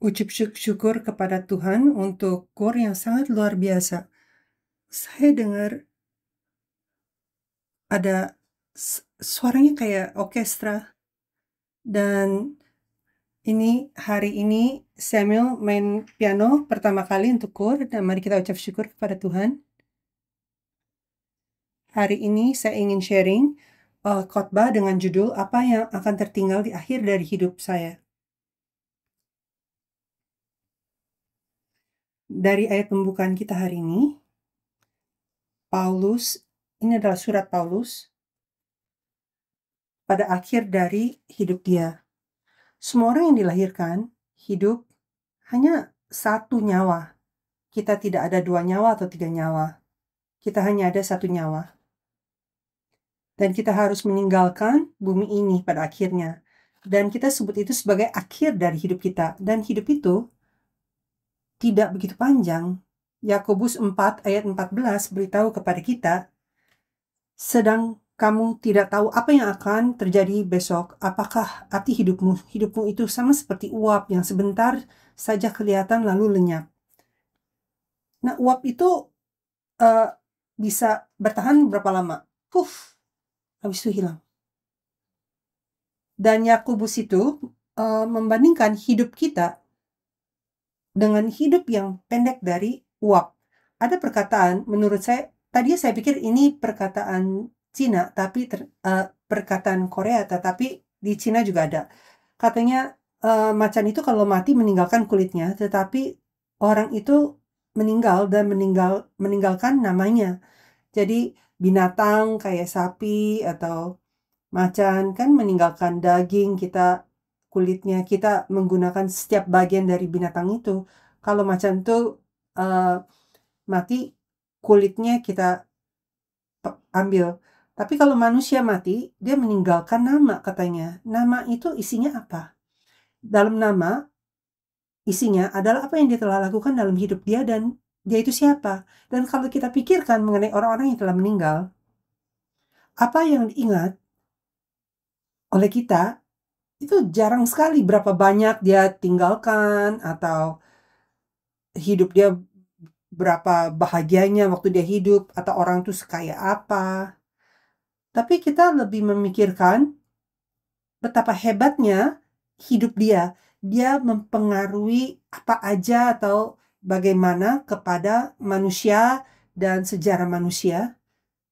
Ucap syukur kepada Tuhan untuk KOR yang sangat luar biasa. Saya dengar ada suaranya kayak orkestra, dan hari ini Samuel main piano pertama kali untuk KOR, dan mari kita ucap syukur kepada Tuhan. Hari ini saya ingin sharing khotbah dengan judul apa yang akan tertinggal di akhir dari hidup saya. Dari ayat pembukaan kita hari ini, ini adalah surat Paulus pada akhir dari hidup dia. Semua orang yang dilahirkan hidup hanya satu nyawa. Kita tidak ada 2 nyawa atau 3 nyawa. Kita hanya ada 1 nyawa. Dan kita harus meninggalkan bumi ini pada akhirnya. Dan kita sebut itu sebagai akhir dari hidup kita. Dan hidup itu tidak begitu panjang. Yakobus 4 ayat 14 beritahu kepada kita, sedang kamu tidak tahu apa yang akan terjadi besok. Apakah arti hidupmu? Hidupmu itu sama seperti uap yang sebentar saja kelihatan lalu lenyap. Nah, uap itu bisa bertahan berapa lama? Habis itu hilang. Dan Yakobus itu membandingkan hidup kita dengan hidup yang pendek dari uap. Ada perkataan, menurut saya, tadi saya pikir ini perkataan Cina, tapi perkataan Korea, tetapi di Cina juga ada. Katanya macan itu kalau mati meninggalkan kulitnya, tetapi orang itu meninggal dan meninggalkan namanya. Jadi binatang kayak sapi atau macan kan meninggalkan daging kita, kulitnya, kita menggunakan setiap bagian dari binatang itu. Kalau macan itu mati, kulitnya kita ambil. Tapi kalau manusia mati, dia meninggalkan nama katanya. Nama itu isinya apa? Dalam nama, isinya adalah apa yang dia telah lakukan dalam hidup dia dan dia itu siapa. Dan kalau kita pikirkan mengenai orang-orang yang telah meninggal, apa yang diingat oleh kita itu jarang sekali berapa banyak dia tinggalkan atau hidup dia berapa bahagianya waktu dia hidup atau orang itu sekaya apa. Tapi kita lebih memikirkan betapa hebatnya hidup dia. Dia mempengaruhi apa aja atau bagaimana kepada manusia dan sejarah manusia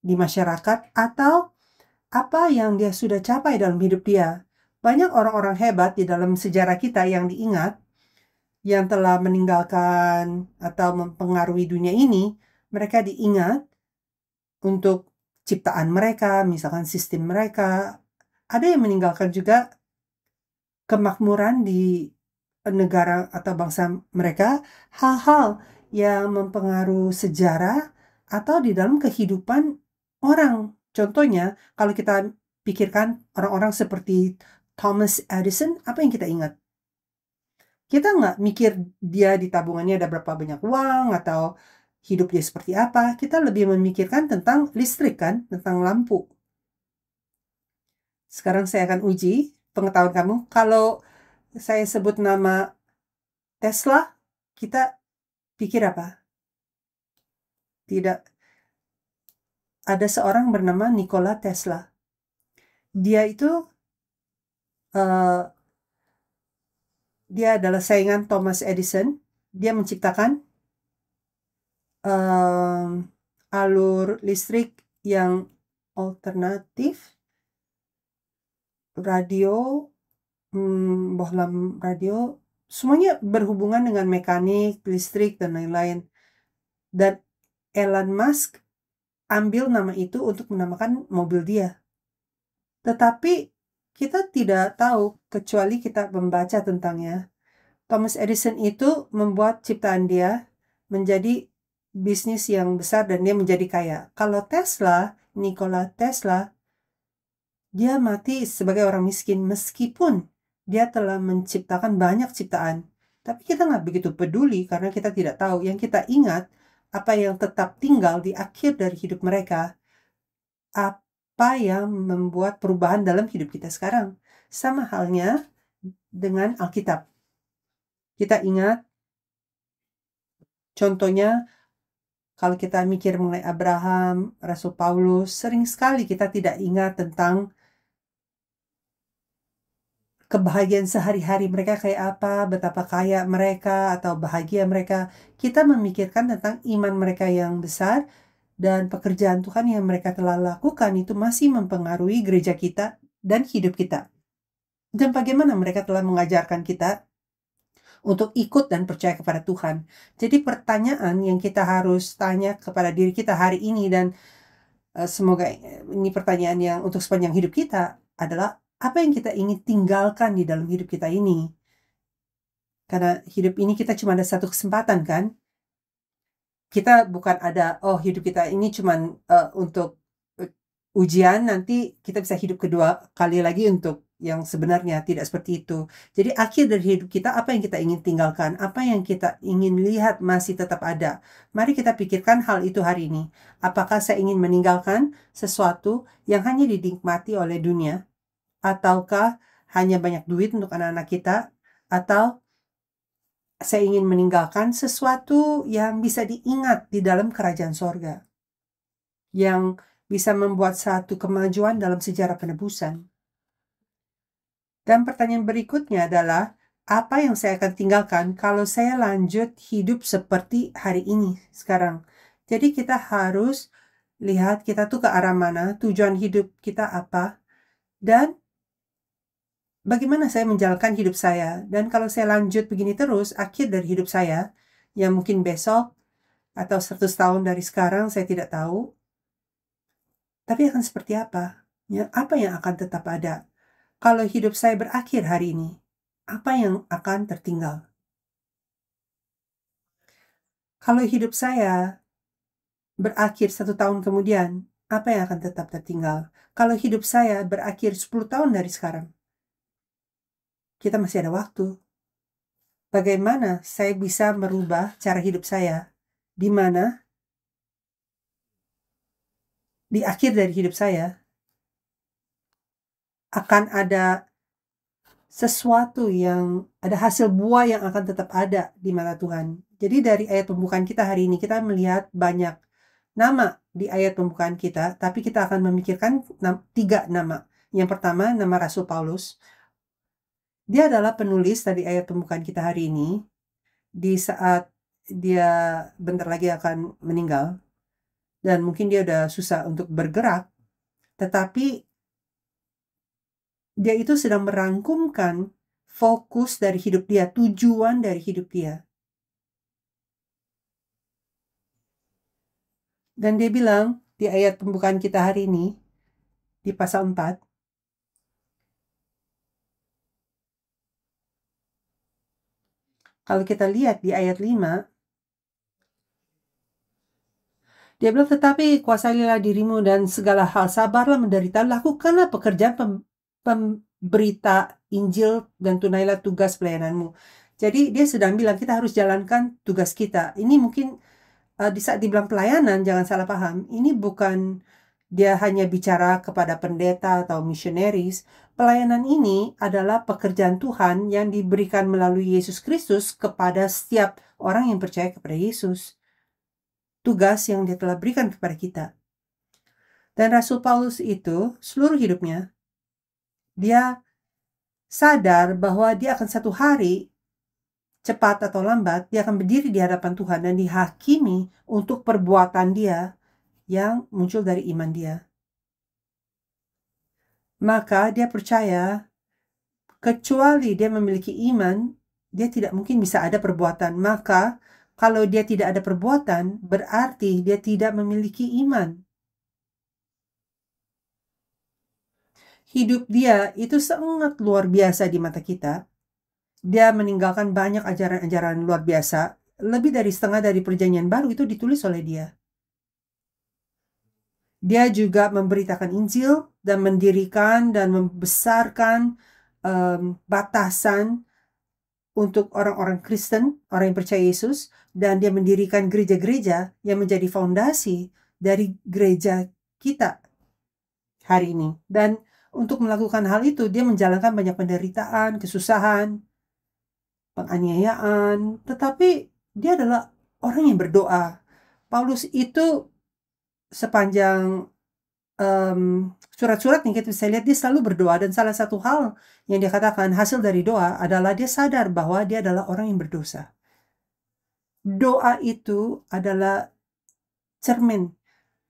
di masyarakat, atau apa yang dia sudah capai dalam hidup dia. Banyak orang-orang hebat di dalam sejarah kita yang diingat, yang telah meninggalkan atau mempengaruhi dunia ini. Mereka diingat untuk ciptaan mereka, misalkan sistem mereka. Ada yang meninggalkan juga kemakmuran di negara atau bangsa mereka, hal-hal yang mempengaruhi sejarah atau di dalam kehidupan orang. Contohnya, kalau kita pikirkan orang-orang seperti Thomas Edison, apa yang kita ingat? Kita nggak mikir dia di tabungannya ada berapa banyak uang atau hidup dia seperti apa. Kita lebih memikirkan tentang listrik kan, tentang lampu. Sekarang saya akan uji pengetahuan kamu. Kalau saya sebut nama Tesla, kita pikir apa? Tidak. Ada seorang bernama Nikola Tesla. Dia itu dia adalah saingan Thomas Edison. Dia menciptakan alur listrik yang alternatif, radio, bohlam radio, semuanya berhubungan dengan mekanik, listrik, dan lain-lain. Dan Elon Musk ambil nama itu untuk menamakan mobil dia. Tetapi kita tidak tahu kecuali kita membaca tentangnya. Thomas Edison itu membuat ciptaan dia menjadi bisnis yang besar dan dia menjadi kaya. Kalau Tesla, Nikola Tesla, dia mati sebagai orang miskin meskipun dia telah menciptakan banyak ciptaan. Tapi kita nggak begitu peduli karena kita tidak tahu. Yang kita ingat apa yang tetap tinggal di akhir dari hidup mereka. Apa yang membuat perubahan dalam hidup kita sekarang. Sama halnya dengan Alkitab. Kita ingat, contohnya, kalau kita mikir mengenai Abraham, Rasul Paulus, sering sekali kita tidak ingat tentang kebahagiaan sehari-hari mereka kayak apa, betapa kaya mereka atau bahagia mereka. Kita memikirkan tentang iman mereka yang besar dan pekerjaan Tuhan yang mereka telah lakukan itu masih mempengaruhi gereja kita dan hidup kita. Dan bagaimana mereka telah mengajarkan kita untuk ikut dan percaya kepada Tuhan. Jadi pertanyaan yang kita harus tanya kepada diri kita hari ini, dan semoga ini pertanyaan yang untuk sepanjang hidup kita, adalah apa yang kita ingin tinggalkan di dalam hidup kita ini. Karena hidup ini kita cuma ada satu kesempatan, kan? Kita bukan ada, oh hidup kita ini cuma untuk ujian, nanti kita bisa hidup kedua kali lagi untuk yang sebenarnya. Tidak seperti itu. Jadi akhir dari hidup kita, apa yang kita ingin tinggalkan, apa yang kita ingin lihat masih tetap ada. Mari kita pikirkan hal itu hari ini. Apakah saya ingin meninggalkan sesuatu yang hanya dinikmati oleh dunia, ataukah hanya banyak duit untuk anak-anak kita, atau saya ingin meninggalkan sesuatu yang bisa diingat di dalam kerajaan sorga, yang bisa membuat satu kemajuan dalam sejarah penebusan. Dan pertanyaan berikutnya adalah, apa yang saya akan tinggalkan kalau saya lanjut hidup seperti hari ini, sekarang? Jadi kita harus lihat kita tuh ke arah mana, tujuan hidup kita apa, dan bagaimana saya menjalankan hidup saya. Dan kalau saya lanjut begini terus, akhir dari hidup saya, yang mungkin besok, atau 100 tahun dari sekarang, saya tidak tahu. Tapi akan seperti apa? Apa yang akan tetap ada? Kalau hidup saya berakhir hari ini, apa yang akan tertinggal? Kalau hidup saya berakhir 1 tahun kemudian, apa yang akan tetap tertinggal? Kalau hidup saya berakhir 10 tahun dari sekarang, kita masih ada waktu. Bagaimana saya bisa merubah cara hidup saya? Di mana di akhir dari hidup saya akan ada sesuatu yang ada hasil buah yang akan tetap ada di mata Tuhan. Jadi dari ayat pembukaan kita hari ini, kita melihat banyak nama di ayat pembukaan kita, tapi kita akan memikirkan 3 nama. Yang pertama, nama Rasul Paulus. Dia adalah penulis dari ayat pembukaan kita hari ini, di saat dia bentar lagi akan meninggal, dan mungkin dia udah susah untuk bergerak, tetapi dia itu sedang merangkumkan fokus dari hidup dia, tujuan dari hidup dia. Dan dia bilang di ayat pembukaan kita hari ini, di pasal 4, kalau kita lihat di ayat 5, dia bilang, tetapi kuasailah dirimu dan segala hal sabarlah menderita, lakukanlah pekerjaan pemberita Injil dan tunailah tugas pelayananmu. Jadi dia sedang bilang kita harus jalankan tugas kita. Ini mungkin di saat dibilang pelayanan, jangan salah paham, ini bukan dia hanya bicara kepada pendeta atau misionaris. Pelayanan ini adalah pekerjaan Tuhan yang diberikan melalui Yesus Kristus kepada setiap orang yang percaya kepada Yesus. Tugas yang dia telah berikan kepada kita. Dan Rasul Paulus itu seluruh hidupnya, dia sadar bahwa dia akan satu hari, cepat atau lambat, dia akan berdiri di hadapan Tuhan dan dihakimi untuk perbuatan dia yang muncul dari iman dia. Maka dia percaya, kecuali dia memiliki iman, dia tidak mungkin bisa ada perbuatan. Maka kalau dia tidak ada perbuatan, berarti dia tidak memiliki iman. Hidup dia itu sangat luar biasa di mata kita. Dia meninggalkan banyak ajaran-ajaran luar biasa. Lebih dari setengah dari perjanjian baru itu ditulis oleh dia. Dia juga memberitakan Injil dan mendirikan dan membesarkan batasan untuk orang-orang Kristen, orang yang percaya Yesus, dan dia mendirikan gereja-gereja yang menjadi fondasi dari gereja kita hari ini. Dan untuk melakukan hal itu, dia menjalankan banyak penderitaan, kesusahan, penganiayaan, tetapi dia adalah orang yang berdoa. Paulus itu sepanjang surat-surat yang kita bisa lihat, dia selalu berdoa, dan salah satu hal yang dia katakan hasil dari doa adalah dia sadar bahwa dia adalah orang yang berdosa. Doa itu adalah cermin.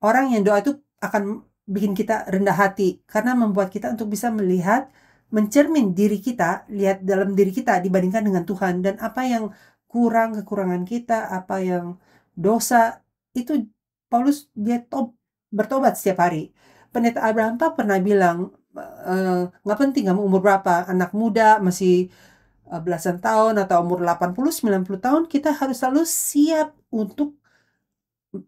Orang yang doa itu akan bikin kita rendah hati karena membuat kita untuk bisa melihat, mencermin diri kita, lihat dalam diri kita dibandingkan dengan Tuhan, dan apa yang kurang, kekurangan kita, apa yang dosa, itu Paulus dia bertobat setiap hari. Pendeta Abraham pernah bilang, nggak penting kamu umur berapa, anak muda, masih belasan tahun, atau umur 80, 90 tahun, kita harus selalu siap untuk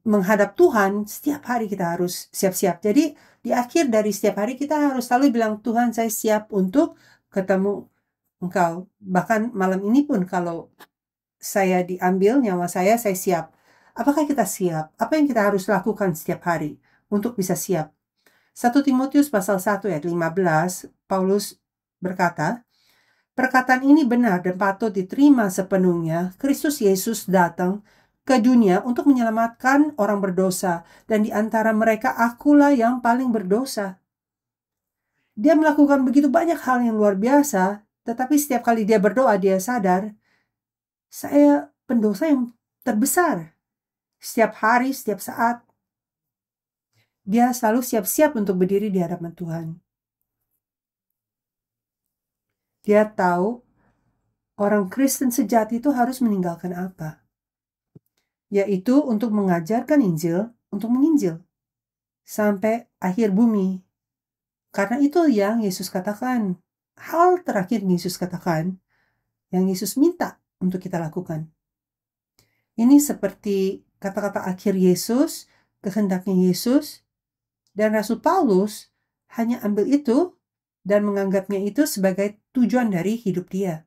menghadap Tuhan. Setiap hari kita harus siap-siap. Jadi di akhir dari setiap hari kita harus selalu bilang, Tuhan, saya siap untuk ketemu Engkau. Bahkan malam ini pun kalau saya diambil nyawa saya siap. Apakah kita siap? Apa yang kita harus lakukan setiap hari untuk bisa siap? 1 Timotius pasal 1 ayat 15, Paulus berkata, perkataan ini benar dan patut diterima sepenuhnya. Kristus Yesus datang ke dunia untuk menyelamatkan orang berdosa, dan di antara mereka akulah yang paling berdosa. Dia melakukan begitu banyak hal yang luar biasa, tetapi setiap kali dia berdoa, dia sadar, saya pendosa yang terbesar. Setiap hari, setiap saat, dia selalu siap-siap untuk berdiri di hadapan Tuhan. Dia tahu orang Kristen sejati itu harus meninggalkan apa? Yaitu untuk mengajarkan Injil, untuk menginjil sampai akhir bumi. Karena itu yang Yesus katakan. Hal terakhir yang Yesus katakan, yang Yesus minta untuk kita lakukan. Ini seperti kata-kata akhir Yesus, kehendaknya Yesus, dan Rasul Paulus hanya ambil itu dan menganggapnya itu sebagai tujuan dari hidup dia.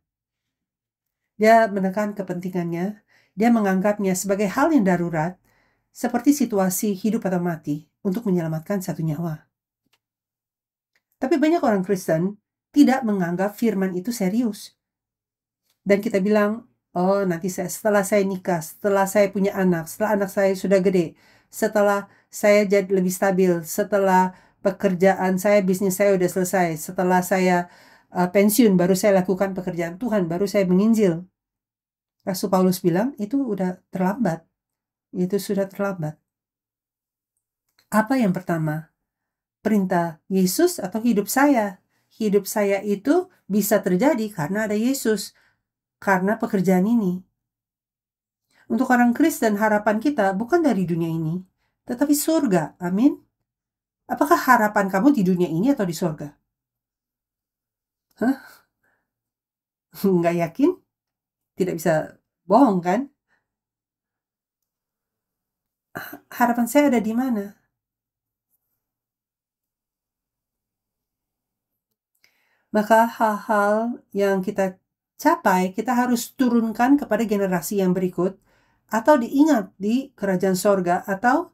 Dia menekan kepentingannya, dia menganggapnya sebagai hal yang darurat, seperti situasi hidup atau mati untuk menyelamatkan satu nyawa. Tapi banyak orang Kristen tidak menganggap firman itu serius. Dan kita bilang, oh nanti setelah saya nikah, setelah saya punya anak, setelah anak saya sudah gede, setelah saya jadi lebih stabil, setelah pekerjaan saya, bisnis saya udah selesai, setelah saya pensiun, baru saya lakukan pekerjaan Tuhan, baru saya menginjil. Rasul Paulus bilang, itu udah terlambat. Itu sudah terlambat. Apa yang pertama? Perintah Yesus atau hidup saya? Hidup saya itu bisa terjadi karena ada Yesus, karena pekerjaan ini. Untuk orang Kristen, harapan kita bukan dari dunia ini, tetapi surga. Amin. Apakah harapan kamu di dunia ini atau di surga? Hah? Nggak yakin? Tidak bisa bohong kan? Harapan saya ada di mana? Maka hal-hal yang kita capai, kita harus turunkan kepada generasi yang berikut, atau diingat di kerajaan sorga, atau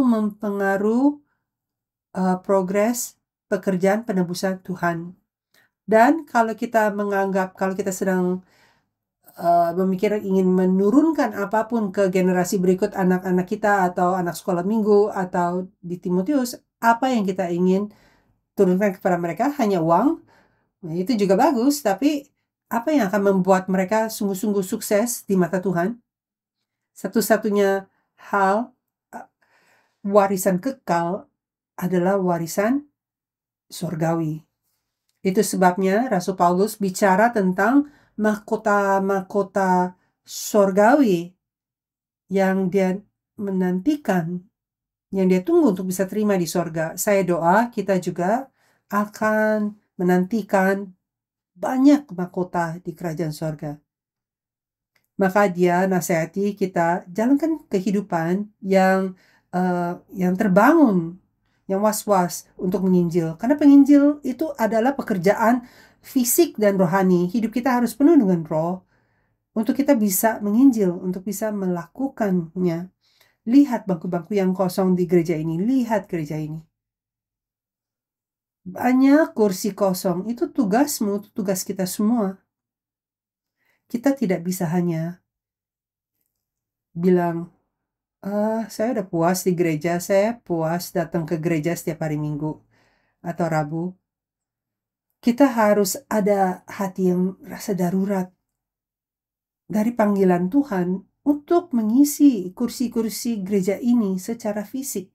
mempengaruhi progres pekerjaan penebusan Tuhan. Dan kalau kita menganggap, kalau kita sedang memikir ingin menurunkan apapun ke generasi berikut, anak-anak kita atau anak sekolah minggu atau di Timotius, apa yang kita ingin turunkan kepada mereka hanya uang, nah, itu juga bagus, tapi apa yang akan membuat mereka sungguh-sungguh sukses di mata Tuhan? Satu-satunya hal, warisan kekal adalah warisan surgawi. Itu sebabnya Rasul Paulus bicara tentang mahkota-mahkota surgawi yang dia menantikan, yang dia tunggu untuk bisa terima di surga. Saya doa kita juga akan menantikan banyak mahkota di kerajaan surga. Maka dia nasihati kita jalankan kehidupan yang terbangun, yang was-was untuk menginjil. Karena penginjil itu adalah pekerjaan fisik dan rohani. Hidup kita harus penuh dengan roh untuk kita bisa menginjil, untuk bisa melakukannya. Lihat bangku-bangku yang kosong di gereja ini. Lihat gereja ini. Banyak kursi kosong, itu tugasmu, itu tugas kita semua. Kita tidak bisa hanya bilang, saya udah puas di gereja, saya puas datang ke gereja setiap hari Minggu atau Rabu. Kita harus ada hati yang rasa darurat dari panggilan Tuhan untuk mengisi kursi-kursi gereja ini secara fisik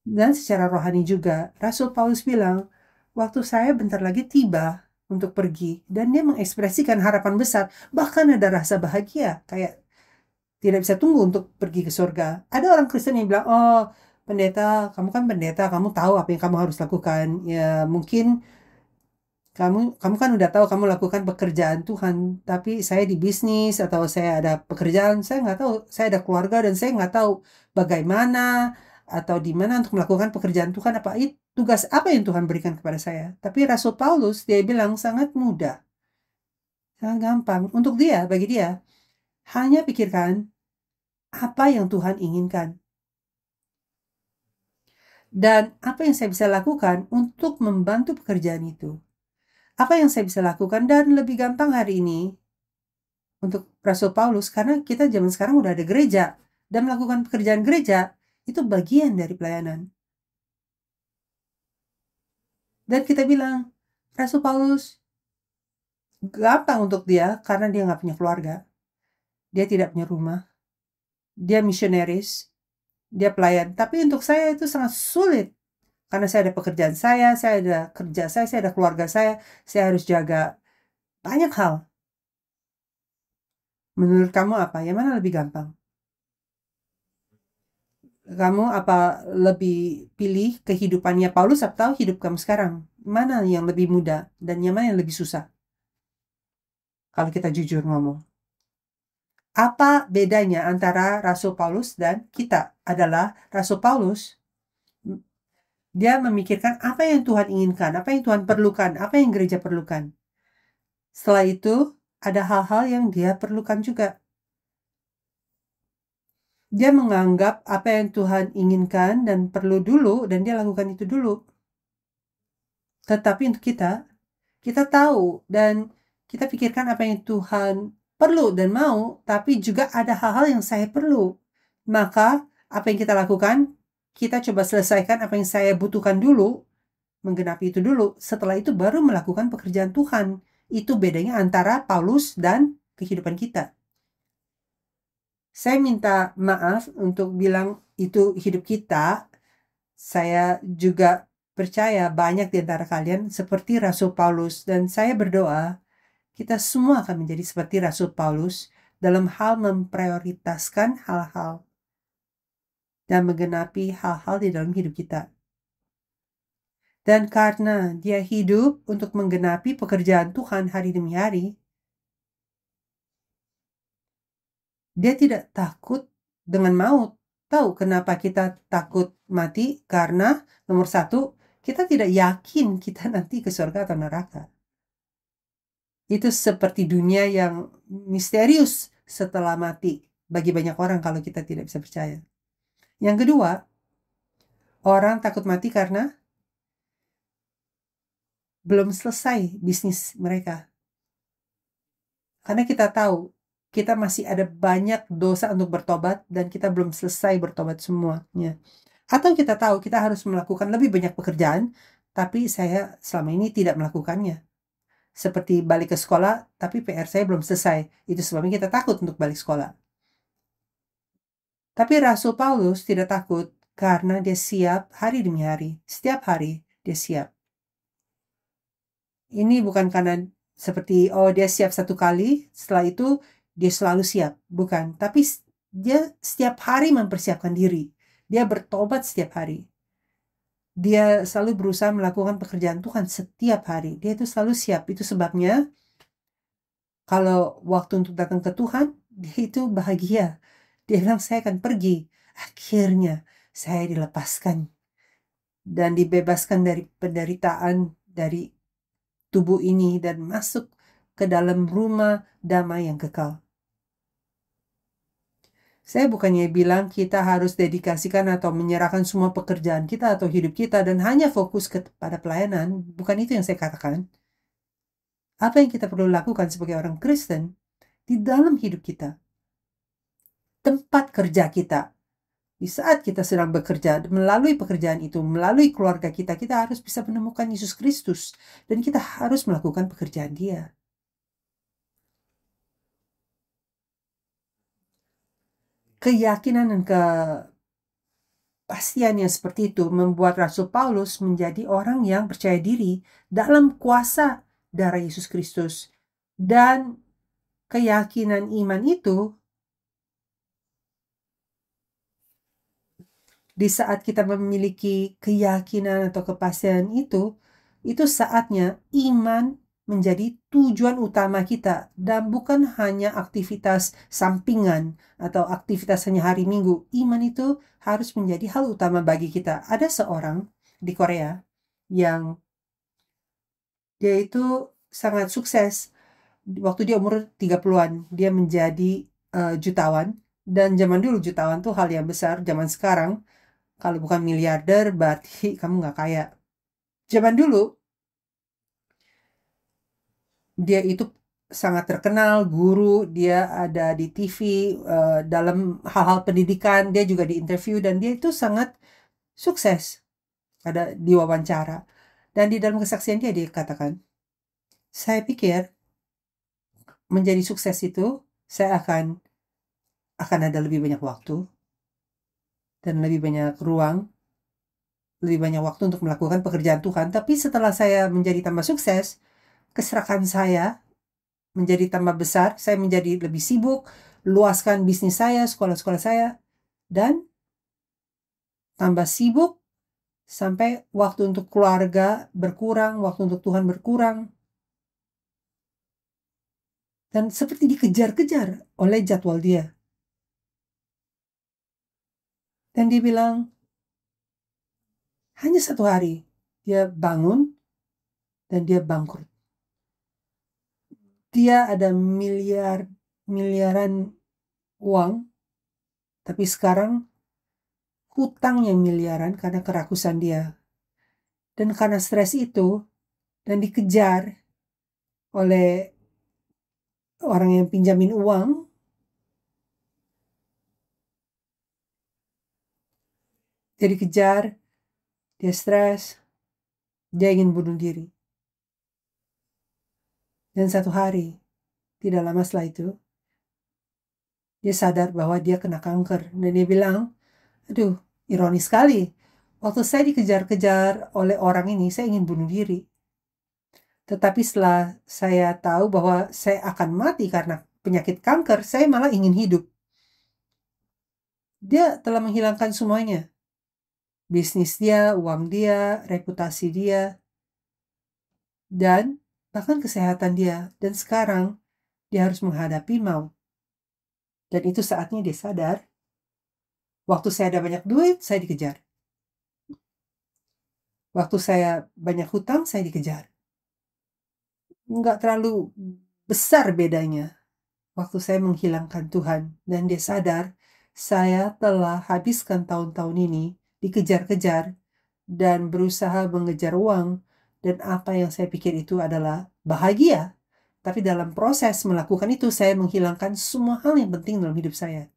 dan secara rohani juga. Rasul Paulus bilang, waktu saya bentar lagi tiba untuk pergi, dan dia mengekspresikan harapan besar, bahkan ada rasa bahagia, kayak tidak bisa tunggu untuk pergi ke surga. Ada orang Kristen yang bilang, oh pendeta, kamu kan pendeta, kamu tahu apa yang kamu harus lakukan. Ya mungkin kamu kan udah tahu kamu lakukan pekerjaan Tuhan, tapi saya di bisnis atau saya ada pekerjaan, saya nggak tahu, saya ada keluarga dan saya nggak tahu bagaimana atau di mana untuk melakukan pekerjaan Tuhan, apa itu tugas apa yang Tuhan berikan kepada saya. Tapi Rasul Paulus dia bilang sangat mudah, sangat gampang untuk dia, bagi dia hanya pikirkan apa yang Tuhan inginkan dan apa yang saya bisa lakukan untuk membantu pekerjaan itu. Apa yang saya bisa lakukan, dan lebih gampang hari ini untuk Rasul Paulus, karena kita zaman sekarang udah ada gereja, dan melakukan pekerjaan gereja itu bagian dari pelayanan. Dan kita bilang, Rasul Paulus gampang untuk dia karena dia nggak punya keluarga, dia tidak punya rumah, dia misionaris, dia pelayan. Tapi untuk saya itu sangat sulit karena saya ada pekerjaan saya ada kerja saya ada keluarga saya harus jaga banyak hal. Menurut kamu apa? Yang mana lebih gampang? Kamu apa lebih pilih kehidupannya Paulus atau hidup kamu sekarang? Mana yang lebih mudah dan yang mana yang lebih susah? Kalau kita jujur ngomong. Apa bedanya antara Rasul Paulus dan kita? Adalah Rasul Paulus, dia memikirkan apa yang Tuhan inginkan, apa yang Tuhan perlukan, apa yang gereja perlukan. Setelah itu, ada hal-hal yang dia perlukan juga. Dia menganggap apa yang Tuhan inginkan dan perlu dulu, dan dia lakukan itu dulu. Tetapi untuk kita tahu dan kita pikirkan apa yang Tuhan perlu dan mau, tapi juga ada hal-hal yang saya perlu. Maka apa yang kita lakukan, kita coba selesaikan apa yang saya butuhkan dulu, menggenapi itu dulu. Setelah itu baru melakukan pekerjaan Tuhan. Itu bedanya antara Paulus dan kehidupan kita. Saya minta maaf untuk bilang itu hidup kita. Saya juga percaya banyak di antara kalian seperti Rasul Paulus, dan saya berdoa kita semua akan menjadi seperti Rasul Paulus dalam hal memprioritaskan hal-hal dan menggenapi hal-hal di dalam hidup kita. Dan karena dia hidup untuk menggenapi pekerjaan Tuhan hari demi hari, dia tidak takut dengan maut. Tahu kenapa kita takut mati? Karena nomor satu, kita tidak yakin kita nanti ke surga atau neraka. Itu seperti dunia yang misterius setelah mati bagi banyak orang kalau kita tidak bisa percaya. Yang kedua, orang takut mati karena belum selesai bisnis mereka. Karena kita tahu kita masih ada banyak dosa untuk bertobat dan kita belum selesai bertobat semuanya. Atau kita tahu kita harus melakukan lebih banyak pekerjaan, tapi saya selama ini tidak melakukannya. Seperti balik ke sekolah, tapi PR saya belum selesai. Itu sebabnya kita takut untuk balik sekolah. Tapi Rasul Paulus tidak takut karena dia siap hari demi hari. Setiap hari dia siap. Ini bukan karena seperti, oh dia siap satu kali, setelah itu dia selalu siap. Bukan. Tapi dia setiap hari mempersiapkan diri. Dia bertobat setiap hari. Dia selalu berusaha melakukan pekerjaan Tuhan setiap hari. Dia itu selalu siap. Itu sebabnya kalau waktu untuk datang ke Tuhan, dia itu bahagia. Dia bilang, saya akan pergi. Akhirnya saya dilepaskan dan dibebaskan dari penderitaan dari tubuh ini dan masuk ke dalam rumah damai yang kekal. Saya bukannya bilang kita harus dedikasikan atau menyerahkan semua pekerjaan kita atau hidup kita dan hanya fokus kepada pelayanan. Bukan itu yang saya katakan. Apa yang kita perlu lakukan sebagai orang Kristen di dalam hidup kita, tempat kerja kita, di saat kita sedang bekerja, melalui pekerjaan itu, melalui keluarga kita, kita harus bisa menemukan Yesus Kristus dan kita harus melakukan pekerjaan Dia. Keyakinan dan kepastian yang seperti itu membuat Rasul Paulus menjadi orang yang percaya diri dalam kuasa darah Yesus Kristus. Dan keyakinan iman itu, di saat kita memiliki keyakinan atau kepastian itu saatnya iman menjadi tujuan utama kita dan bukan hanya aktivitas sampingan atau aktivitas hanya hari Minggu. Iman itu harus menjadi hal utama bagi kita. Ada seorang di Korea yang dia itu sangat sukses waktu dia umur 30-an. Dia menjadi jutawan, dan zaman dulu jutawan tuh hal yang besar. Zaman sekarang kalau bukan miliarder berarti kamu nggak kaya. Zaman dulu dia itu sangat terkenal, guru, dia ada di TV, dalam hal-hal pendidikan, dia juga di interview dan dia itu sangat sukses. Ada diwawancara. Dan di dalam kesaksian dia katakan, saya pikir menjadi sukses itu saya akan ada lebih banyak waktu dan lebih banyak ruang, lebih banyak waktu untuk melakukan pekerjaan Tuhan. Tapi setelah saya menjadi tambah sukses, keserakan saya menjadi tambah besar, saya menjadi lebih sibuk, luaskan bisnis saya, sekolah-sekolah saya, dan tambah sibuk sampai waktu untuk keluarga berkurang, waktu untuk Tuhan berkurang. Dan seperti dikejar-kejar oleh jadwal dia. Dan dia bilang, hanya satu hari dia bangun dan dia bangkrut. Dia ada miliaran uang, tapi sekarang hutangnya miliaran karena kerakusan dia. Dan karena stres itu, dan dikejar oleh orang yang pinjamin uang, dia dikejar, dia stres, dia ingin bunuh diri. Dan satu hari, tidak lama setelah itu, dia sadar bahwa dia kena kanker. Dan dia bilang, aduh, ironis sekali. Waktu saya dikejar-kejar oleh orang ini, saya ingin bunuh diri. Tetapi setelah saya tahu bahwa saya akan mati karena penyakit kanker, saya malah ingin hidup. Dia telah menghilangkan semuanya. Bisnis dia, uang dia, reputasi dia, dan bahkan kesehatan dia. Dan sekarang dia harus menghadapi maut. Dan itu saatnya dia sadar, waktu saya ada banyak duit, saya dikejar. Waktu saya banyak hutang, saya dikejar. Nggak terlalu besar bedanya waktu saya menghilangkan Tuhan. Dan dia sadar, saya telah habiskan tahun-tahun ini dikejar-kejar dan berusaha mengejar uang. Dan apa yang saya pikir itu adalah bahagia. Tapi dalam proses melakukan itu, saya menghilangkan semua hal yang penting dalam hidup saya.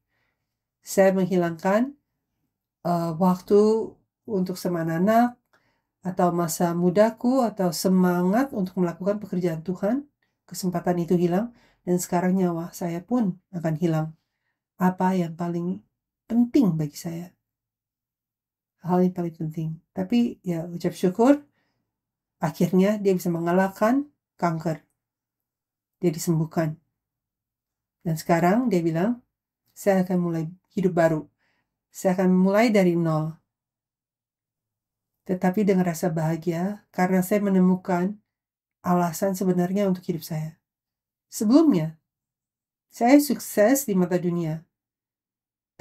Saya menghilangkan waktu untuk anak atau masa mudaku atau semangat untuk melakukan pekerjaan Tuhan. Kesempatan itu hilang dan sekarang nyawa saya pun akan hilang. Apa yang paling penting bagi saya? Hal yang paling penting. Tapi ya ucap syukur, akhirnya dia bisa mengalahkan kanker. Dia disembuhkan. Dan sekarang dia bilang, saya akan mulai hidup baru. Saya akan mulai dari nol. Tetapi dengan rasa bahagia karena saya menemukan alasan sebenarnya untuk hidup saya. Sebelumnya, saya sukses di mata dunia.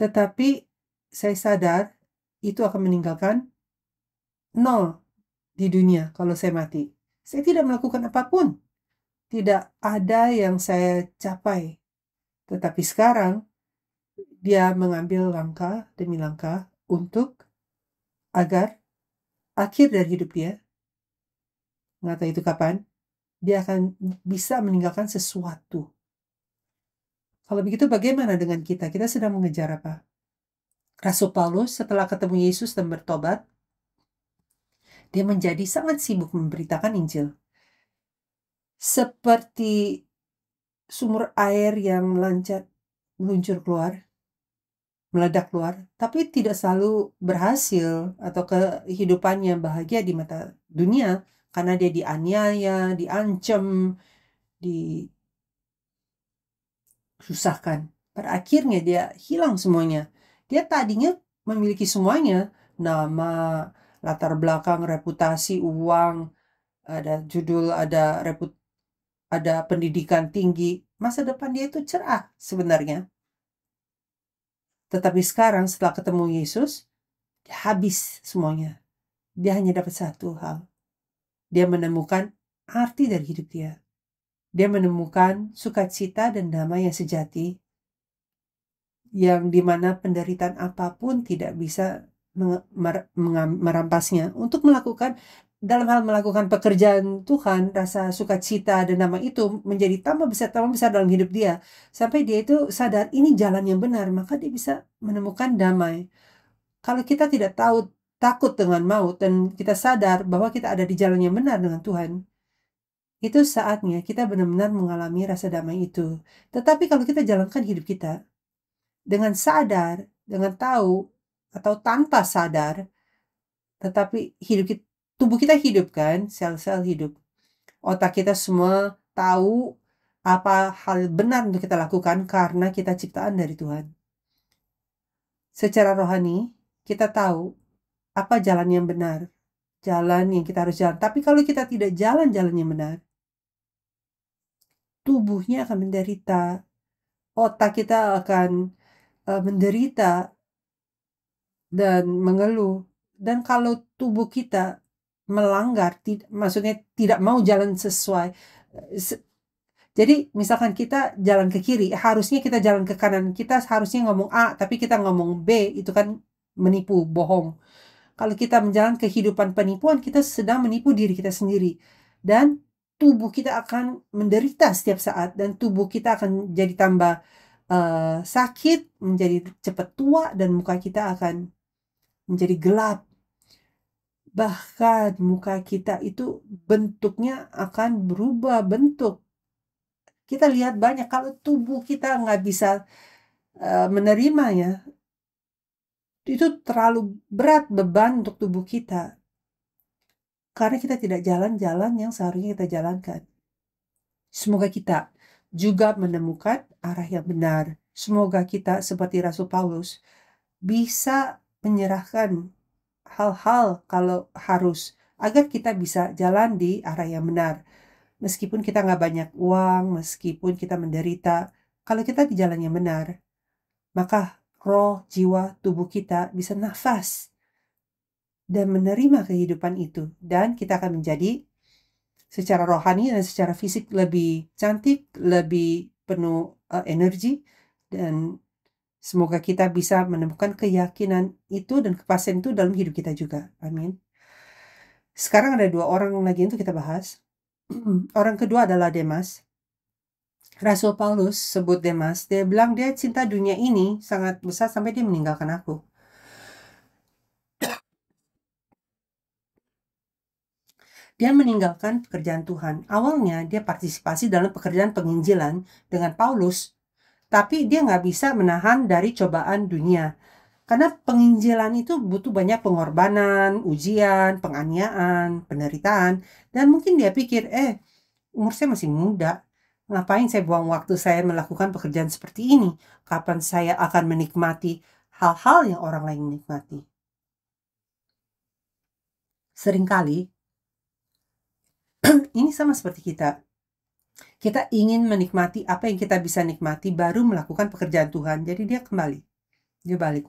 Tetapi saya sadar itu akan meninggalkan nol di dunia kalau saya mati. Saya tidak melakukan apapun. Tidak ada yang saya capai. Tetapi sekarang, Dia mengambil langkah demi langkah agar akhir dari hidup dia, nggak tahu itu kapan, dia akan bisa meninggalkan sesuatu. Kalau begitu bagaimana dengan kita? Kita sedang mengejar apa? Rasul Paulus setelah ketemu Yesus dan bertobat, dia menjadi sangat sibuk memberitakan Injil. Seperti sumur air yang meluncur keluar, meledak keluar, tapi tidak selalu berhasil atau kehidupannya bahagia di mata dunia karena dia dianiaya, diancam, disusahkan. Pada akhirnya dia hilang semuanya. Dia tadinya memiliki semuanya, nama, latar belakang, reputasi, uang, ada judul, ada pendidikan tinggi. Masa depan dia itu cerah sebenarnya. Tetapi sekarang setelah ketemu Yesus, dia habis semuanya. Dia hanya dapat satu hal. Dia menemukan arti dari hidup dia. Dia menemukan sukacita dan damai yang sejati, yang dimana penderitaan apapun tidak bisa merampasnya. Untuk dalam hal melakukan pekerjaan Tuhan, rasa sukacita dan damai itu menjadi tambah besar dalam hidup dia. Sampai dia itu sadar ini jalan yang benar, maka dia bisa menemukan damai. Kalau kita tidak takut dengan maut dan kita sadar bahwa kita ada di jalan yang benar dengan Tuhan, itu saatnya kita benar-benar mengalami rasa damai itu. Tetapi kalau kita jalankan hidup kita dengan sadar, dengan tahu, atau tanpa sadar, tetapi tubuh kita hidup kan, sel-sel hidup. Otak kita semua tahu apa hal benar untuk kita lakukan karena kita ciptaan dari Tuhan. Secara rohani, kita tahu apa jalan yang benar, jalan yang kita harus jalan. Tapi kalau kita tidak jalan yang benar, tubuhnya akan menderita, otak kita akan menderita dan mengeluh. Dan kalau tubuh kita melanggar, maksudnya tidak mau jalan sesuai. Jadi misalkan kita jalan ke kiri, harusnya kita jalan ke kanan. Kita harusnya ngomong A, tapi kita ngomong B, itu kan menipu, bohong. Kalau kita menjalani kehidupan penipuan, kita sedang menipu diri kita sendiri. Dan tubuh kita akan menderita setiap saat. Dan tubuh kita akan jadi tambah sakit, menjadi cepat tua, dan muka kita akan menjadi gelap. Bahkan muka kita itu bentuknya akan berubah bentuk. Kita lihat banyak kalau tubuh kita nggak bisa menerimanya, itu terlalu berat beban untuk tubuh kita. Karena kita tidak jalan-jalan yang seharusnya kita jalankan. Semoga kita juga menemukan arah yang benar. Semoga kita seperti Rasul Paulus bisa menyerahkan hal-hal kalau harus, agar kita bisa jalan di arah yang benar. Meskipun kita nggak banyak uang, meskipun kita menderita, kalau kita di jalan yang benar, maka roh, jiwa, tubuh kita bisa nafas dan menerima kehidupan itu. Dan kita akan menjadi secara rohani dan secara fisik lebih cantik, lebih penuh energi, dan semoga kita bisa menemukan keyakinan itu dan kepastian itu dalam hidup kita juga. Amin. Sekarang ada 2 orang lagi untuk kita bahas. Orang kedua adalah Demas. Rasul Paulus sebut Demas, dia bilang dia cinta dunia ini sangat besar sampai dia meninggalkan aku. Dia meninggalkan pekerjaan Tuhan. Awalnya dia partisipasi dalam pekerjaan penginjilan dengan Paulus, tapi dia nggak bisa menahan dari cobaan dunia. Karena penginjilan itu butuh banyak pengorbanan, ujian, penganiayaan, penderitaan. Dan mungkin dia pikir, umur saya masih muda. Ngapain saya buang waktu saya melakukan pekerjaan seperti ini? Kapan saya akan menikmati hal-hal yang orang lain menikmati? Seringkali, ini sama seperti kita. Kita ingin menikmati apa yang kita bisa nikmati baru melakukan pekerjaan Tuhan. Jadi dia kembali. Dia balik.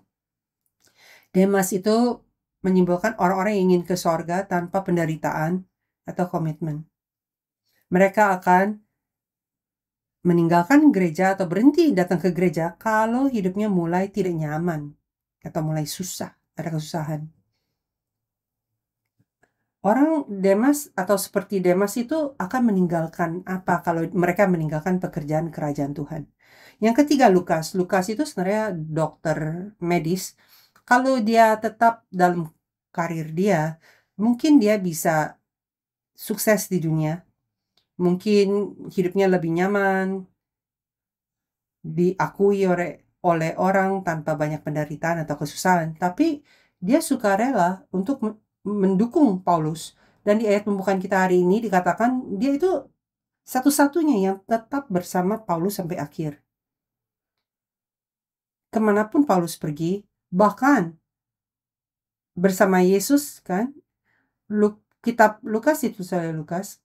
Demas itu menyimbolkan orang-orang yang ingin ke sorga tanpa penderitaan atau komitmen. Mereka akan meninggalkan gereja atau berhenti datang ke gereja kalau hidupnya mulai tidak nyaman atau mulai susah, ada kesusahan. Orang Demas atau seperti Demas itu akan meninggalkan apa kalau mereka meninggalkan pekerjaan kerajaan Tuhan. Yang ketiga Lukas. Lukas itu sebenarnya dokter medis. Kalau dia tetap dalam karir dia, mungkin dia bisa sukses di dunia. Mungkin hidupnya lebih nyaman, diakui oleh orang tanpa banyak penderitaan atau kesusahan. Tapi dia sukarela untuk mendukung Paulus. Dan di ayat pembukaan kita hari ini dikatakan dia itu satu-satunya yang tetap bersama Paulus sampai akhir. Kemanapun Paulus pergi, bahkan bersama Yesus kan, kitab Lukas ditulis oleh Lukas,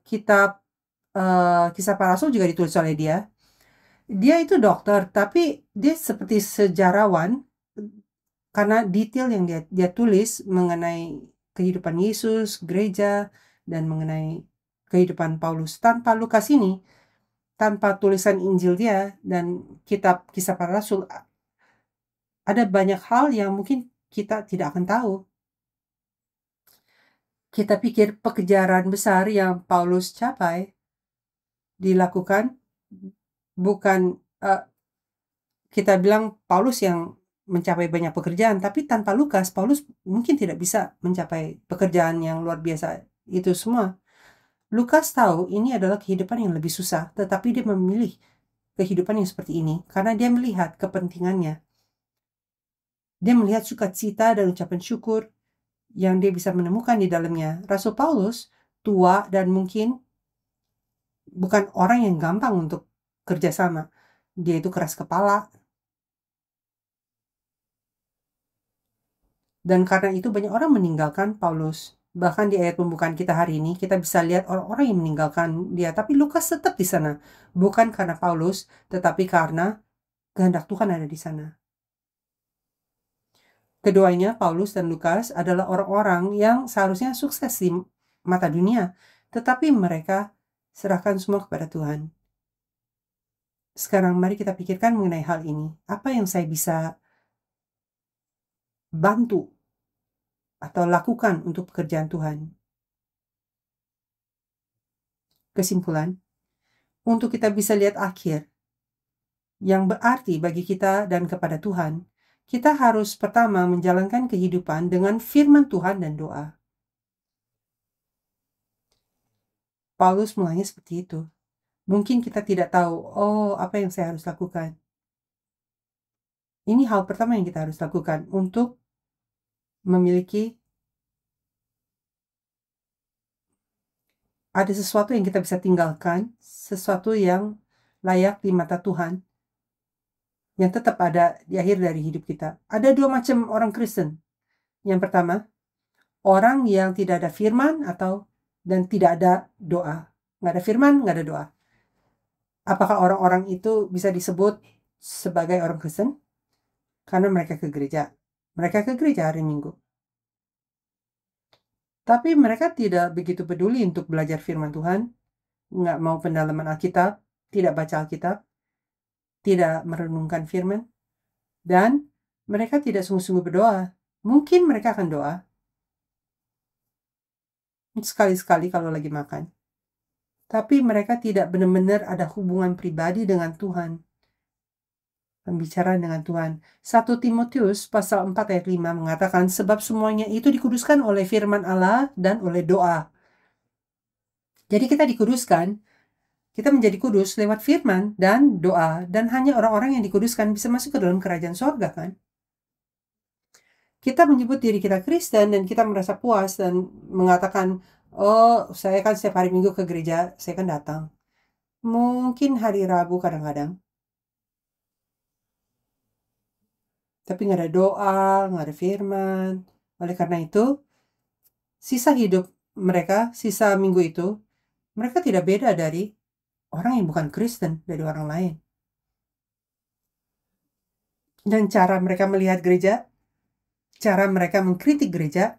kitab Kisah Para Rasul juga ditulis oleh dia. Dia itu dokter, tapi dia seperti sejarawan karena detail yang dia tulis mengenai kehidupan Yesus, gereja, dan mengenai kehidupan Paulus. Tanpa Lukas ini, tanpa tulisan Injil dia dan kitab Kisah Para Rasul, ada banyak hal yang mungkin kita tidak akan tahu. Kita pikir pekerjaan besar yang Paulus capai dilakukan bukan kita bilang Paulus yang mencapai banyak pekerjaan, tapi tanpa Lukas, Paulus mungkin tidak bisa mencapai pekerjaan yang luar biasa itu semua. Lukas tahu ini adalah kehidupan yang lebih susah, tetapi dia memilih kehidupan yang seperti ini karena dia melihat kepentingannya. Dia melihat sukacita dan ucapan syukur yang dia bisa menemukan di dalamnya. Rasul Paulus tua dan mungkin bukan orang yang gampang untuk kerjasama. Dia itu keras kepala. Dan karena itu banyak orang meninggalkan Paulus. Bahkan di ayat pembukaan kita hari ini, kita bisa lihat orang-orang yang meninggalkan dia. Tapi Lukas tetap di sana. Bukan karena Paulus, tetapi karena kehendak Tuhan ada di sana. Keduanya, Paulus dan Lukas, adalah orang-orang yang seharusnya sukses di mata dunia. Tetapi mereka serahkan semua kepada Tuhan. Sekarang mari kita pikirkan mengenai hal ini. Apa yang saya bisa bantu atau lakukan untuk pekerjaan Tuhan? Kesimpulan, untuk kita bisa lihat akhir yang berarti bagi kita dan kepada Tuhan, kita harus pertama menjalankan kehidupan dengan firman Tuhan dan doa. Paulus mulanya seperti itu. Mungkin kita tidak tahu, apa yang saya harus lakukan. Ini hal pertama yang kita harus lakukan untuk memiliki ada sesuatu yang kita bisa tinggalkan, sesuatu yang layak di mata Tuhan, yang tetap ada di akhir dari hidup kita. Ada dua macam orang Kristen. Yang pertama, orang yang tidak ada firman dan tidak ada doa. Nggak ada firman, nggak ada doa. Apakah orang-orang itu bisa disebut sebagai orang Kristen? Karena mereka ke gereja. Mereka ke gereja hari Minggu. Tapi mereka tidak begitu peduli untuk belajar firman Tuhan, nggak mau pendalaman Alkitab, tidak baca Alkitab, tidak merenungkan firman, dan mereka tidak sungguh-sungguh berdoa. Mungkin mereka akan doa sekali-sekali kalau lagi makan. Tapi mereka tidak benar-benar ada hubungan pribadi dengan Tuhan. Pembicaraan dengan Tuhan. 1 Timotius pasal 4 ayat 5 mengatakan, sebab semuanya itu dikuduskan oleh firman Allah dan oleh doa. Jadi kita dikuduskan, kita menjadi kudus lewat firman dan doa. Dan hanya orang-orang yang dikuduskan bisa masuk ke dalam kerajaan sorga kan. Kita menyebut diri kita Kristen dan kita merasa puas dan mengatakan, saya kan setiap hari Minggu ke gereja, saya kan datang. Mungkin hari Rabu kadang-kadang. Tapi nggak ada doa, nggak ada firman. Oleh karena itu, sisa hidup mereka, sisa minggu itu, mereka tidak beda dari orang yang bukan Kristen, dari orang lain. Dan cara mereka melihat gereja, cara mereka mengkritik gereja,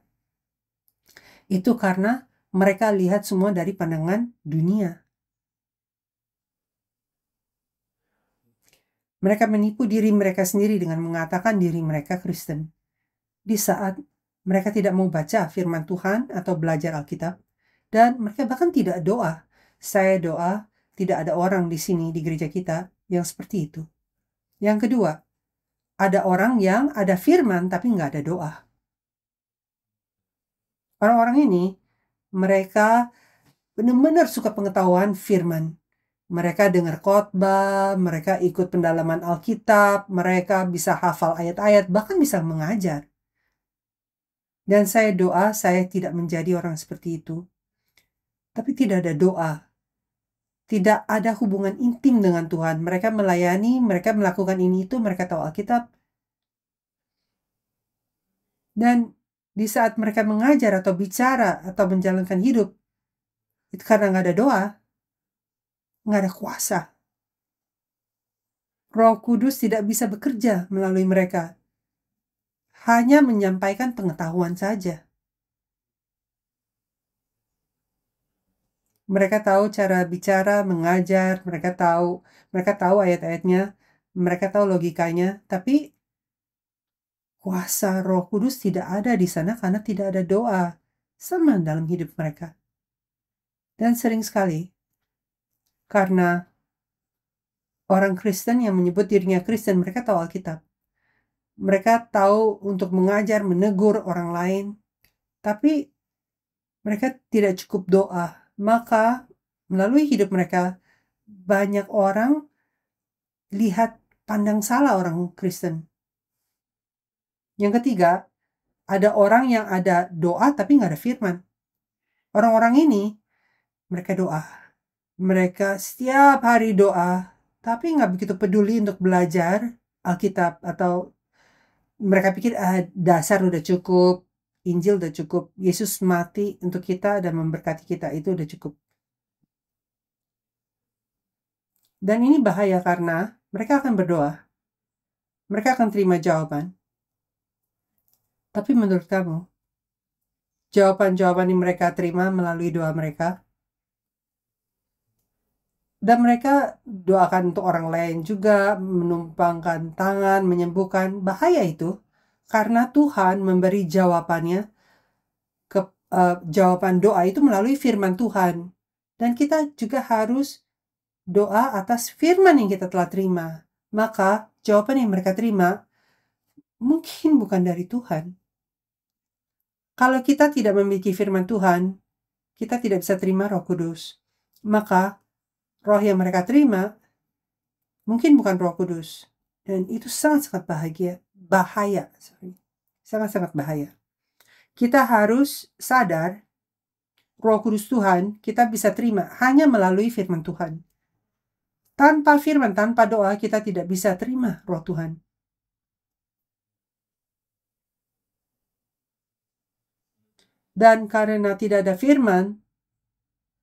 itu karena mereka lihat semua dari pandangan dunia. Mereka menipu diri mereka sendiri dengan mengatakan diri mereka Kristen. Di saat mereka tidak mau baca firman Tuhan atau belajar Alkitab, dan mereka bahkan tidak doa. Saya doa, tidak ada orang di sini di gereja kita yang seperti itu. Yang kedua, ada orang yang ada firman tapi nggak ada doa. Orang-orang ini, mereka benar-benar suka pengetahuan firman. Mereka dengar khotbah, mereka ikut pendalaman Alkitab, mereka bisa hafal ayat-ayat, bahkan bisa mengajar. Dan saya doa saya tidak menjadi orang seperti itu. Tapi tidak ada doa. Tidak ada hubungan intim dengan Tuhan. Mereka melayani, mereka melakukan ini itu, mereka tahu Alkitab. Dan di saat mereka mengajar atau bicara atau menjalankan hidup, itu karena nggak ada doa, nggak ada kuasa. Roh Kudus tidak bisa bekerja melalui mereka. Hanya menyampaikan pengetahuan saja. Mereka tahu cara bicara, mengajar, mereka tahu ayat-ayatnya, mereka tahu logikanya, tapi kuasa Roh Kudus tidak ada di sana karena tidak ada doa sama dalam hidup mereka. Dan sering sekali, karena orang Kristen yang menyebut dirinya Kristen, mereka tahu Alkitab. Mereka tahu untuk mengajar, menegur orang lain, tapi mereka tidak cukup doa. Maka melalui hidup mereka, banyak orang pandang salah orang Kristen. Yang ketiga, ada orang yang ada doa tapi nggak ada firman. Orang-orang ini, mereka doa. Mereka setiap hari doa, tapi nggak begitu peduli untuk belajar Alkitab. Atau mereka pikir dasar udah cukup, Injil udah cukup, Yesus mati untuk kita dan memberkati kita, itu udah cukup. Dan ini bahaya karena mereka akan berdoa. Mereka akan terima jawaban. Tapi menurut kamu, jawaban-jawaban yang mereka terima melalui doa mereka, dan mereka doakan untuk orang lain juga, menumpangkan tangan, menyembuhkan, bahaya itu. Karena Tuhan memberi jawabannya, jawaban doa itu melalui firman Tuhan. Dan kita juga harus doa atas firman yang kita telah terima. Maka jawaban yang mereka terima mungkin bukan dari Tuhan. Kalau kita tidak memiliki firman Tuhan, kita tidak bisa terima Roh Kudus. Maka roh yang mereka terima mungkin bukan Roh Kudus. Dan itu sangat-sangat bahaya. Sangat-sangat bahaya. Kita harus sadar Roh Kudus Tuhan kita bisa terima hanya melalui firman Tuhan. Tanpa firman, tanpa doa, kita tidak bisa terima Roh Tuhan. Dan karena tidak ada firman,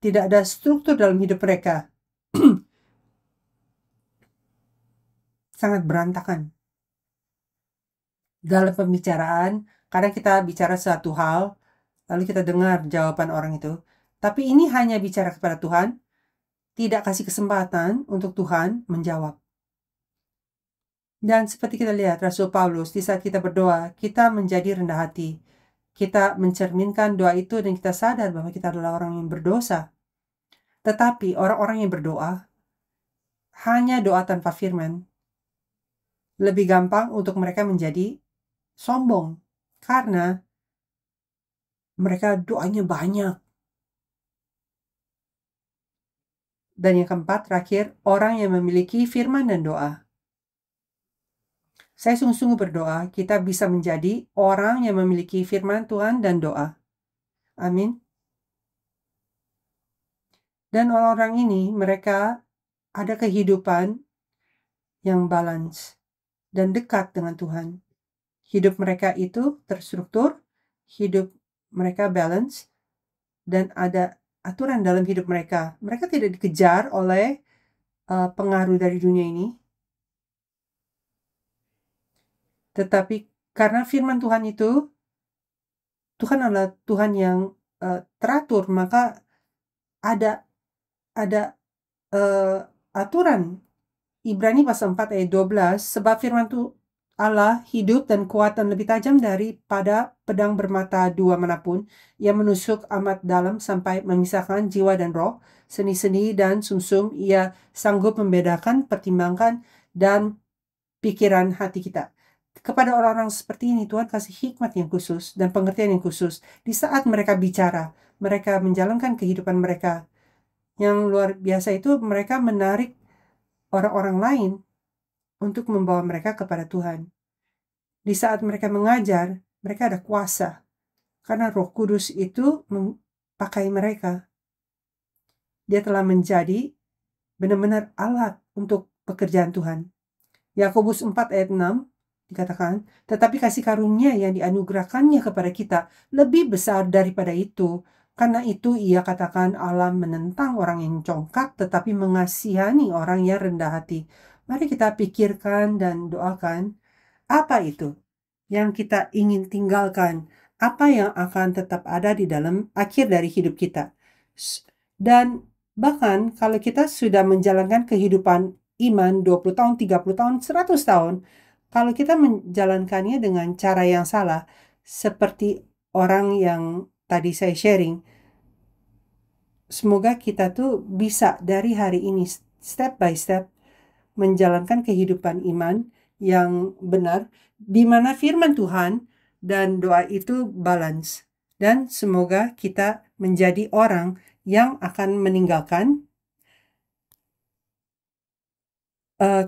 tidak ada struktur dalam hidup mereka. Sangat berantakan. Dalam pembicaraan, kadang kita bicara suatu hal, lalu kita dengar jawaban orang itu. Tapi ini hanya bicara kepada Tuhan, tidak kasih kesempatan untuk Tuhan menjawab. Dan seperti kita lihat Rasul Paulus, di saat kita berdoa, kita menjadi rendah hati. Kita mencerminkan doa itu dan kita sadar bahwa kita adalah orang yang berdosa. Tetapi orang-orang yang berdoa, hanya doa tanpa firman, lebih gampang untuk mereka menjadi sombong. Karena mereka doanya banyak. Dan yang keempat, terakhir, orang yang memiliki firman dan doa. Saya sungguh-sungguh berdoa kita bisa menjadi orang yang memiliki firman Tuhan dan doa. Amin. Dan orang-orang ini, mereka ada kehidupan yang balance dan dekat dengan Tuhan. Hidup mereka itu terstruktur, hidup mereka balance, dan ada aturan dalam hidup mereka. Mereka tidak dikejar oleh pengaruh dari dunia ini. Tetapi karena firman Tuhan itu, Tuhan adalah Tuhan yang teratur, maka ada aturan Ibrani pasal 4 ayat 12, sebab firman Allah hidup dan kuat dan lebih tajam daripada pedang bermata dua manapun, yang menusuk amat dalam sampai memisahkan jiwa dan roh, sendi-sendi dan sumsum. Ia sanggup membedakan, pertimbangkan, dan pikiran hati kita. Kepada orang-orang seperti ini, Tuhan kasih hikmat yang khusus dan pengertian yang khusus. Di saat mereka bicara, mereka menjalankan kehidupan mereka. Yang luar biasa itu mereka menarik orang-orang lain untuk membawa mereka kepada Tuhan. Di saat mereka mengajar, mereka ada kuasa. Karena Roh Kudus itu memakai mereka. Dia telah menjadi benar-benar alat untuk pekerjaan Tuhan. Yakobus 4 ayat 6 dikatakan, tetapi kasih karunia yang dianugerahkannya kepada kita lebih besar daripada itu. Karena itu ia katakan Allah menentang orang yang congkak tetapi mengasihani orang yang rendah hati. Mari kita pikirkan dan doakan, apa itu yang kita ingin tinggalkan, apa yang akan tetap ada di dalam akhir dari hidup kita. Dan bahkan kalau kita sudah menjalankan kehidupan iman 20 tahun, 30 tahun, 100 tahun, kalau kita menjalankannya dengan cara yang salah, seperti orang yang tadi saya sharing, semoga kita tuh bisa dari hari ini step by step menjalankan kehidupan iman yang benar, di mana firman Tuhan dan doa itu balance. Dan semoga kita menjadi orang yang akan meninggalkan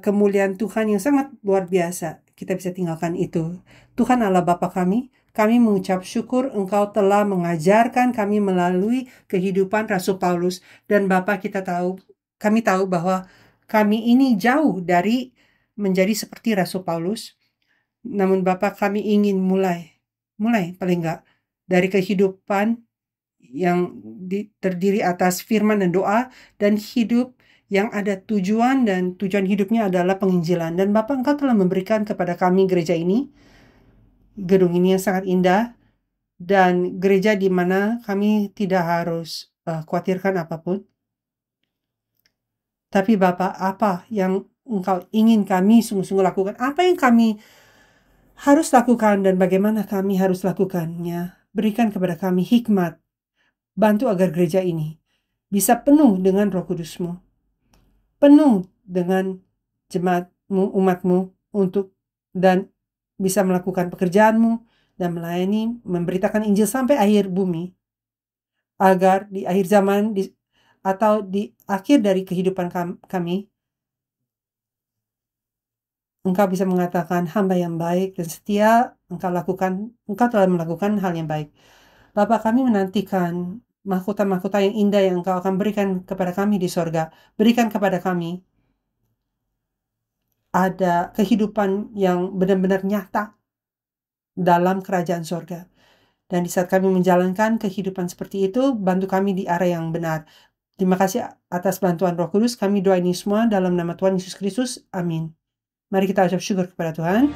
kemuliaan Tuhan yang sangat luar biasa. Kita bisa tinggalkan itu. Tuhan Allah Bapa kami mengucap syukur Engkau telah mengajarkan kami melalui kehidupan Rasul Paulus. Dan Bapa kami tahu bahwa kami ini jauh dari menjadi seperti Rasul Paulus. Namun Bapa kami ingin mulai paling enggak dari kehidupan yang terdiri atas firman dan doa, dan hidup yang ada tujuan, dan tujuan hidupnya adalah penginjilan. Dan Bapak Engkau telah memberikan kepada kami gereja ini, gedung ini yang sangat indah, dan gereja di mana kami tidak harus khawatirkan apapun. Tapi Bapak, apa yang Engkau ingin kami sungguh-sungguh lakukan? Apa yang kami harus lakukan dan bagaimana kami harus lakukannya? Berikan kepada kami hikmat. Bantu agar gereja ini bisa penuh dengan Roh Kudus-Mu, penuh dengan jemaat-Mu, umat-Mu, dan bisa melakukan pekerjaan-Mu dan melayani, memberitakan Injil sampai akhir bumi, agar di akhir zaman atau di akhir dari kehidupan kami, Engkau bisa mengatakan hamba yang baik dan setia, Engkau telah melakukan hal yang baik. Bapa, kami menantikan mahkota-mahkota yang indah yang Engkau akan berikan kepada kami di sorga. Berikan kepada kami ada kehidupan yang benar-benar nyata dalam kerajaan sorga. Dan di saat kami menjalankan kehidupan seperti itu, bantu kami di arah yang benar. Terima kasih atas bantuan Roh Kudus. Kami doa ini semua dalam nama Tuhan Yesus Kristus. Amin. Mari kita ucap syukur kepada Tuhan.